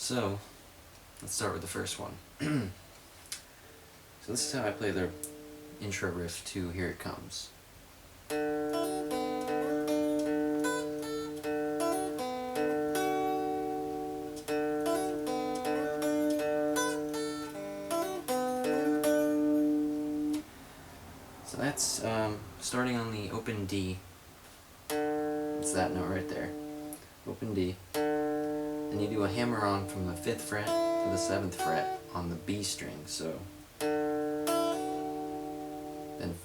So, let's start with the first one. So this is how I play the intro riff to Here It Comes. So that's starting on the open D. It's that note right there. Open D. And you do a hammer-on from the 5th fret to the 7th fret on the B string, so. Then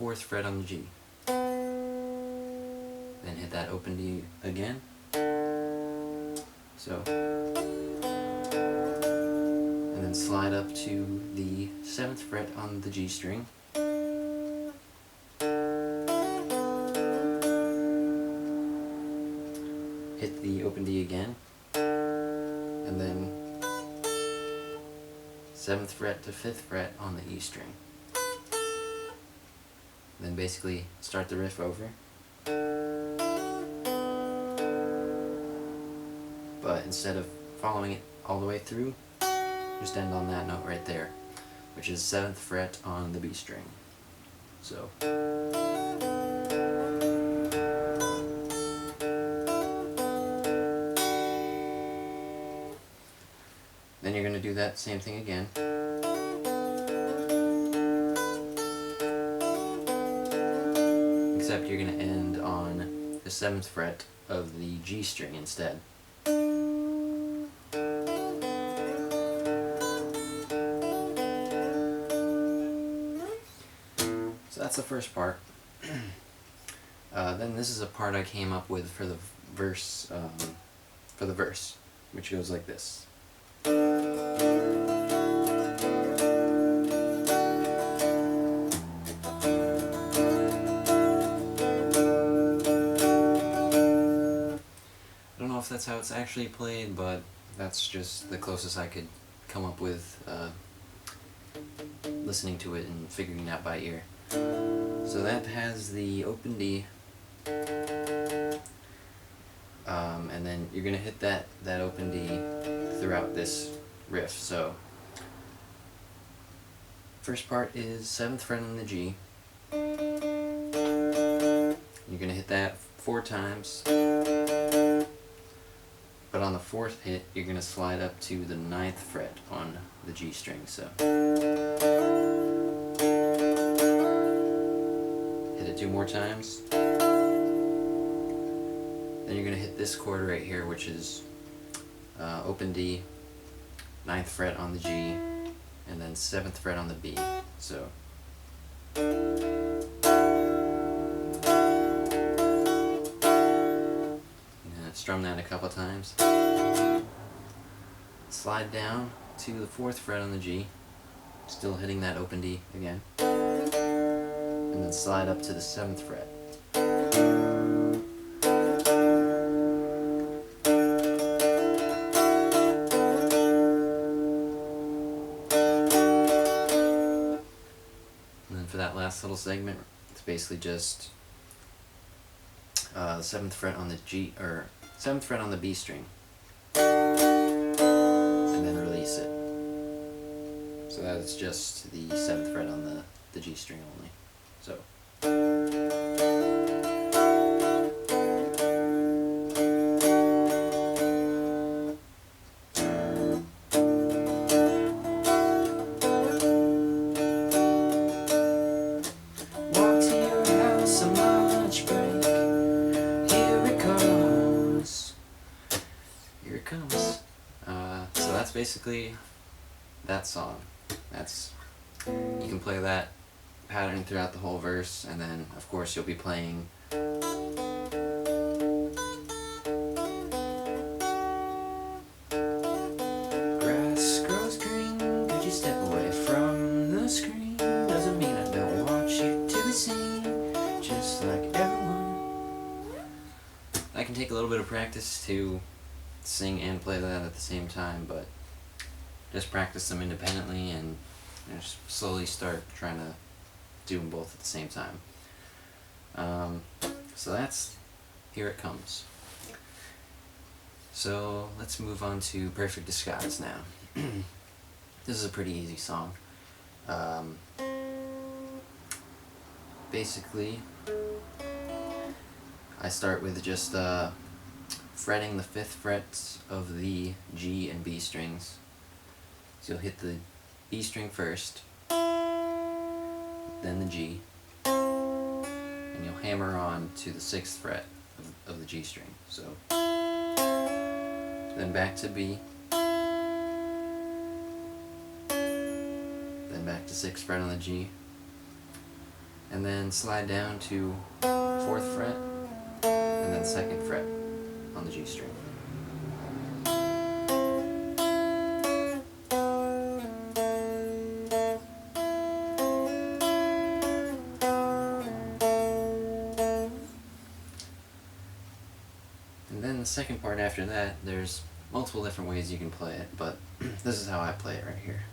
4th fret on the G. Then hit that open D again. So. And then slide up to the 7th fret on the G string. Hit the open D again. And then 7th fret to 5th fret on the E string. Then basically start the riff over. But instead of following it all the way through, just end on that note right there, which is 7th fret on the B string. So. Then you're going to do that same thing again. Except you're going to end on the 7th fret of the G string instead. So that's the first part. Then this is a part I came up with for the verse, which goes like this. I don't know if that's how it's actually played, but that's just the closest I could come up with listening to it and figuring it out by ear. So that has the open D, and then you're going to hit that open D throughout this riff. So first part is 7th fret on the G. You're going to hit that 4 times, but on the 4th hit you're going to slide up to the 9th fret on the G string. So hit it 2 more times. Then you're going to hit this chord right here, which is open D, 9th fret on the G, and then 7th fret on the B. So. And strum that a couple times. Slide down to the 4th fret on the G, still hitting that open D again. And then slide up to the 7th fret. For that last little segment, it's basically just 7th fret on the G, or 7th fret on the B string, and then release it. So that's just the 7th fret on the G string only. So. So that's basically that song. You can play that pattern throughout the whole verse, and then of course you'll be playing grass grows green, could you step away from the screen? Doesn't mean I don't want you to be seen, just like everyone. I can take a little bit of practice to sing and play that at the same time, but just practice them independently and just slowly start trying to do them both at the same time. So that's Here It Comes. So let's move on to Perfect Disguise now. This is a pretty easy song. Basically, I start with just fretting the 5th frets of the G and B strings. So you'll hit the B string first, then the G, and you'll hammer on to the 6th fret of the G string. So then back to B, then back to 6th fret on the G, and then slide down to 4th fret, and then 2nd fret on the G string. And then the second part after that, there's multiple different ways you can play it, but this is how I play it right here.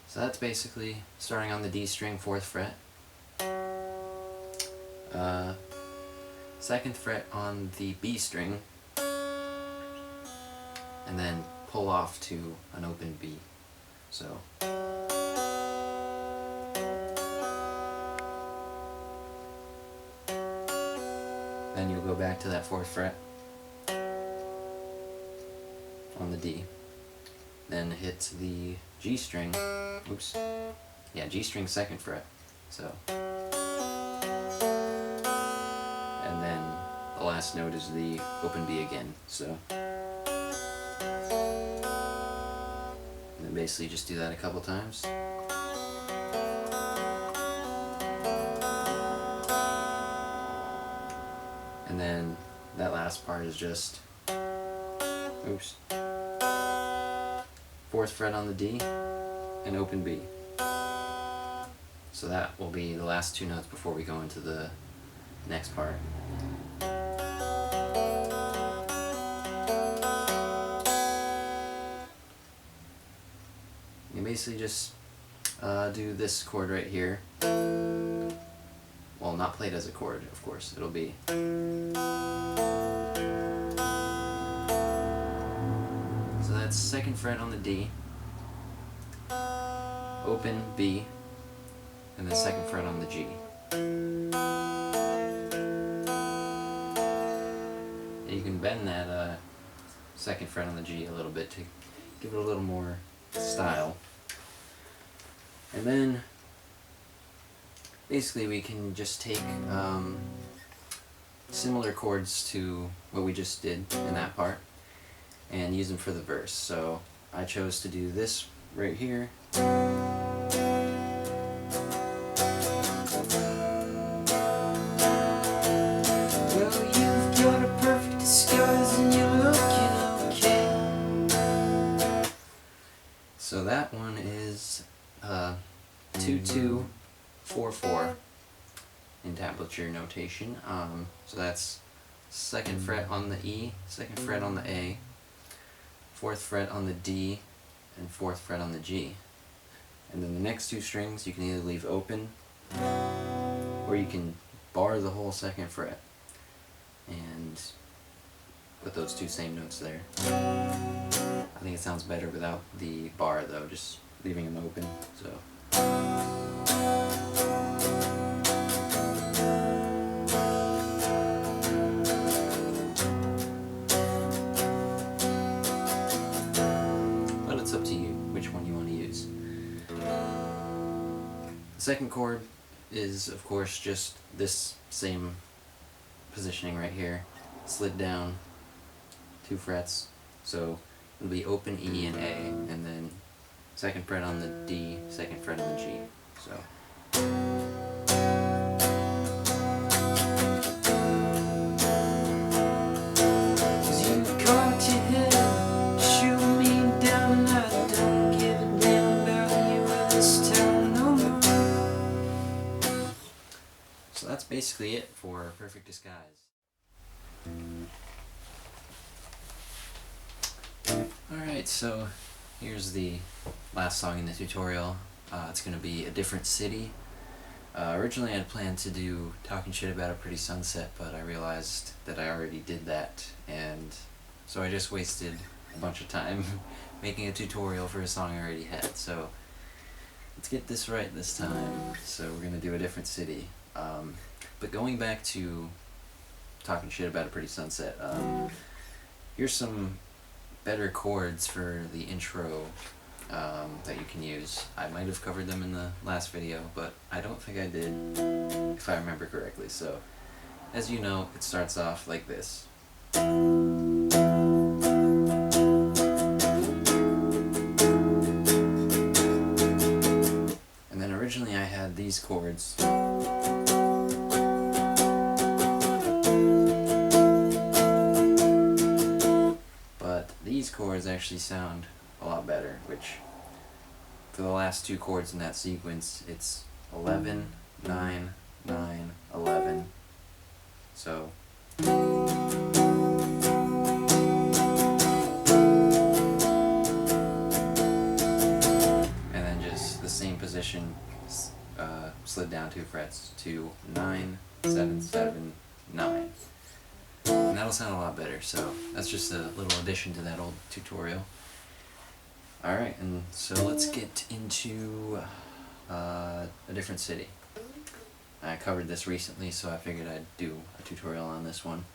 So that's basically starting on the D string, 4th fret, 2nd fret on the B string, and then pull off to an open B. So then you'll go back to that 4th fret on the D, then hit the G string, G string 2nd fret, so, and then the last note is the open B again, so, and then basically just do that a couple times. And then that last part is just 4th fret on the D and open B. So that will be the last 2 notes before we go into the next part. You basically just do this chord right here. Well, not played as a chord, of course. It'll be that's 2nd fret on the D, open B, and then 2nd fret on the G. And you can bend that 2nd fret on the G a little bit to give it a little more style. And then basically we can just take similar chords to what we just did in that part and use them for the verse. So I chose to do this right here. Well, you've got a perfect disguise and you're looking okay. So that one is 2-2-4-4 in tablature notation. So that's 2nd fret on the E, 2nd fret on the A, 4th fret on the D, and 4th fret on the G. And then the next 2 strings you can either leave open, or you can bar the whole 2nd fret and put those 2 same notes there. I think it sounds better without the bar though, just leaving them open. So. Up to you which one you want to use. The second chord is of course just this same positioning right here, slid down 2 frets, so it'll be open E and A, and then 2nd fret on the D, 2nd fret on the G. So that's basically it for Perfect Disguise. Alright, so here's the last song in the tutorial. It's going to be A Different City. Originally I had planned to do Talking Shit About a Pretty Sunset, but I realized that I already did that, and so I just wasted a bunch of time making a tutorial for a song I already had. So let's get this right this time. So we're going to do A Different City. But going back to Talking Shit About a Pretty Sunset, here's some better chords for the intro that you can use. I might have covered them in the last video, but I don't think I did, if I remember correctly. So, as you know, it starts off like this. And then originally I had these chords. These chords actually sound a lot better, which for the last two chords in that sequence, it's 11, 9, 9, 11. So and then just the same position, slid down 2 frets to 9, 7, 7, 9. And that'll sound a lot better, so that's just a little addition to that old tutorial. Alright, and so let's get into A Different City. I covered this recently, so I figured I'd do a tutorial on this one.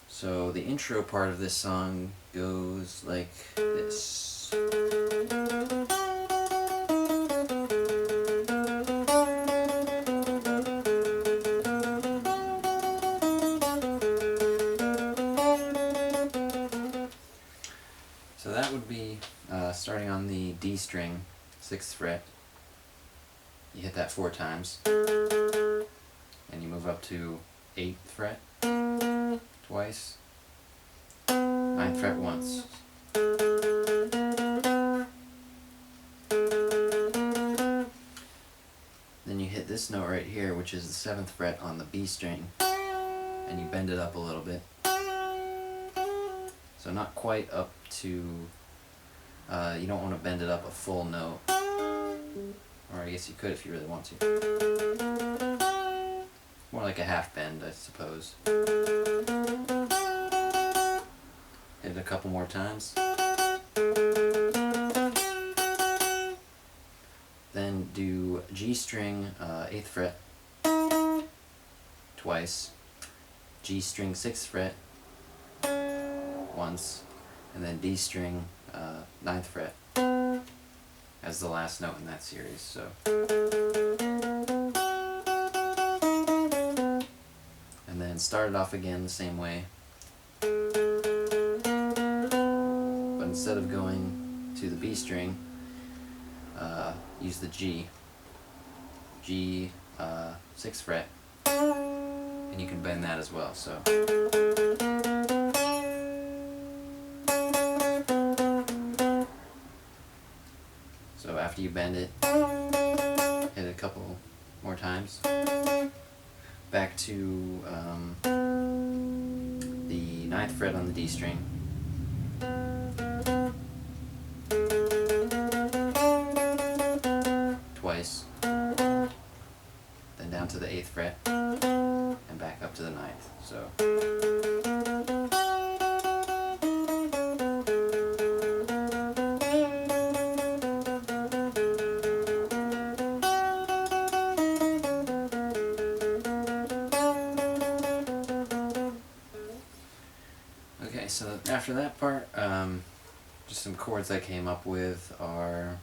So the intro part of this song goes like this. So that would be starting on the D string, 6th fret. You hit that 4 times, and you move up to 8th fret twice, 9th fret once. Then you hit this note right here, which is the 7th fret on the B string, and you bend it up a little bit. So not quite up to, you don't want to bend it up a full note, or I guess you could if you really want to. More like a half bend, I suppose. Hit it a couple more times. Then do G string, 8th fret twice, G string 6th fret once, and then D string 9th fret as the last note in that series. So and then start it off again the same way, but instead of going to the B string, use the G 6th fret, and you can bend that as well. So after you bend it, hit it a couple more times. Back to the 9th fret on the D string. Twice. Then down to the 8th fret, and back up to the 9th. So so after that part, just some chords I came up with are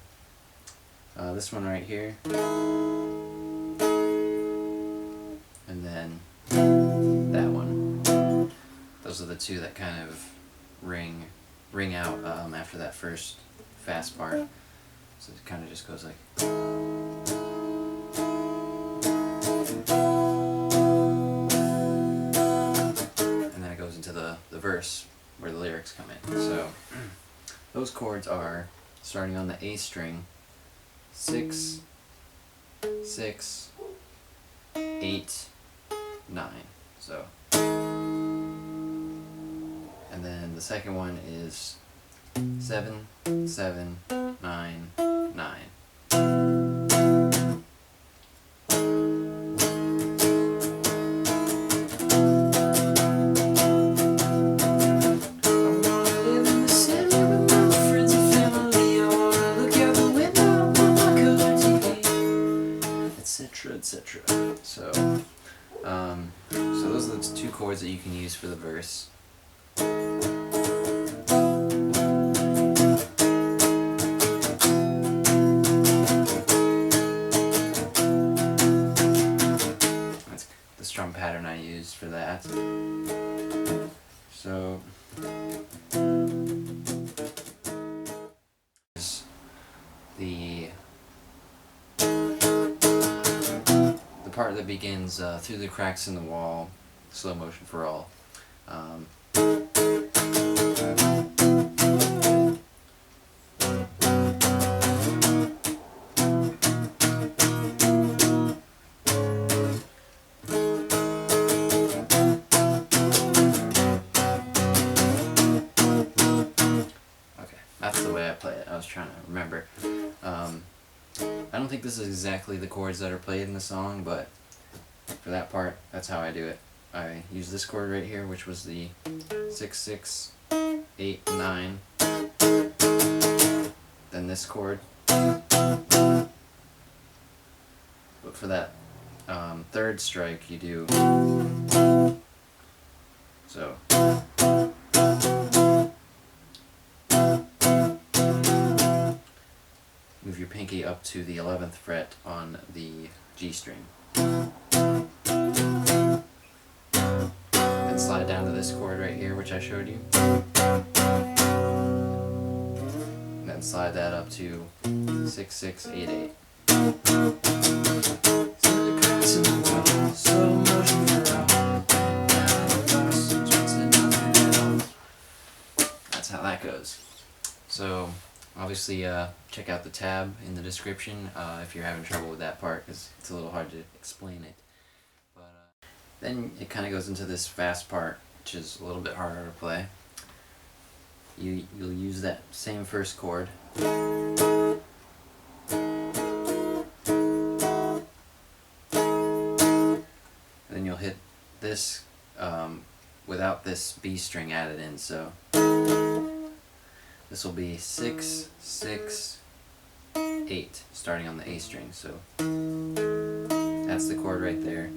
this one right here, and then that one. Those are the two that kind of ring out after that first fast part. So it kind of just goes like. And then it goes into the verse where the lyrics come in. So those chords are starting on the A string, 6, 6, 8, 9. So And then the second one is 7, 7, 9, 9. Etc. So those are the two chords that you can use for the verse. That's the strum pattern I use for that. So the part that begins through the cracks in the wall, slow motion for all. Okay, that's the way I play it. I was trying to remember. I don't think this is exactly the chords that are played in the song, but for that part, that's how I do it. I use this chord right here, which was the 6, 6, 8, 9. Then this chord. But for that third strike, you do so. Move your pinky up to the 11th fret on the G string. Then slide down to this chord right here, which I showed you. And then slide that up to 6, 6, 8, 8. That's how that goes. So obviously, check out the tab in the description if you're having trouble with that part, because it's a little hard to explain it. But then it kind of goes into this fast part, which is a little bit harder to play. You'll use that same first chord. Then you'll hit this without this B string added in, so this will be 6, 6, 8, starting on the A string. So that's the chord right there.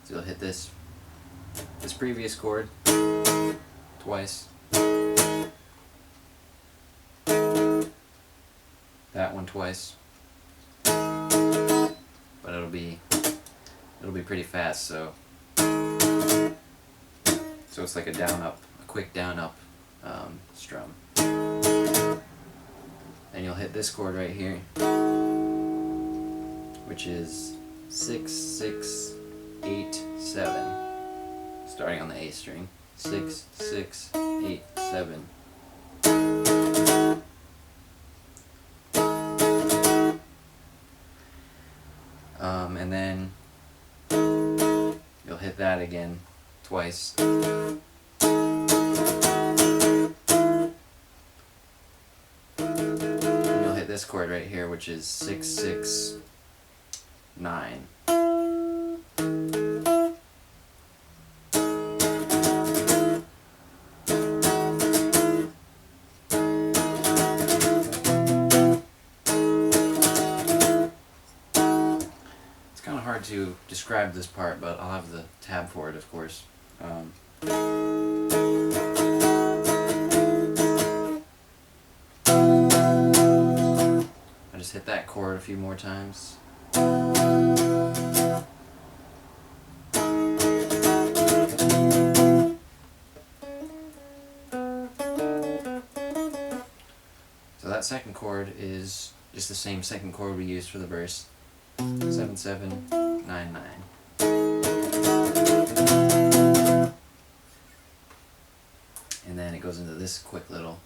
So you'll hit this previous chord twice. That one twice. But it'll be pretty fast. So it's like a down up, a quick down up strum. And you'll hit this chord right here, which is 6, 6, 8, 7, starting on the A string. 6, 6, 8, 7. And then you'll hit that again twice. This chord right here, which is 6, 6, 9. It's kind of hard to describe this part, but I'll have the tab for it, of course. Just hit that chord a few more times. So that second chord is just the same second chord we used for the verse. 7, 7, 9, 9. And then it goes into this quick little.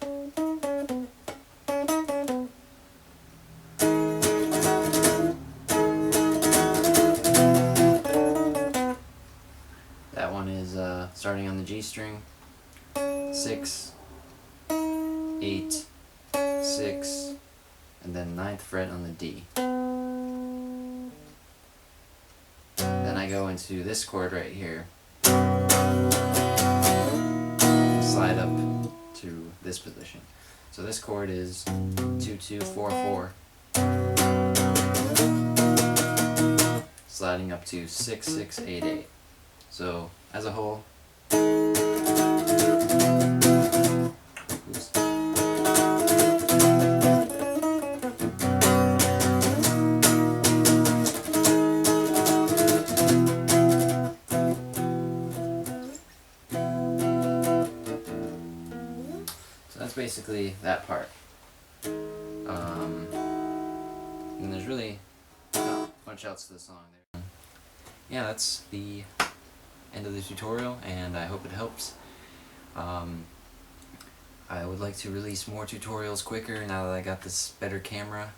That one is starting on the G string, 7, 6, 8, 6, and then 9th fret on the D. Then I go into this chord right here, slide up to this position. So this chord is 2, 2, 4, 4, sliding up to 6, 6, 8, 8. So as a whole, oops. So that's basically that part. And there's really not much else to the song there. Yeah, that's the end of the tutorial, and I hope it helps. I would like to release more tutorials quicker now that I got this better camera,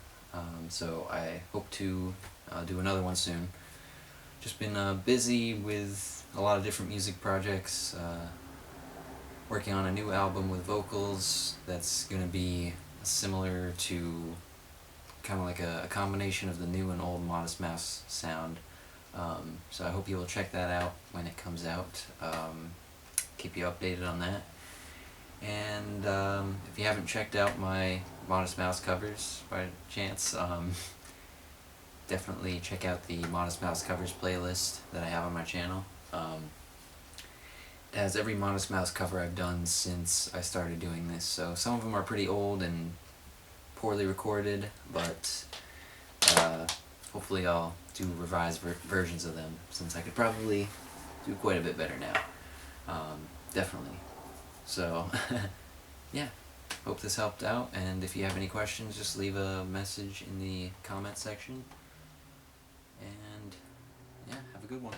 so I hope to do another one soon. Just been busy with a lot of different music projects, working on a new album with vocals that's going to be similar to kind of like a combination of the new and old Modest Mouse sound. So I hope you will check that out when it comes out. Keep you updated on that. And if you haven't checked out my Modest Mouse covers by chance, definitely check out the Modest Mouse covers playlist that I have on my channel. It has every Modest Mouse cover I've done since I started doing this, so some of them are pretty old and poorly recorded, but hopefully I'll do revised versions of them, since I could probably do quite a bit better now. Definitely. So, yeah, hope this helped out, and if you have any questions, just leave a message in the comment section, and yeah, have a good one.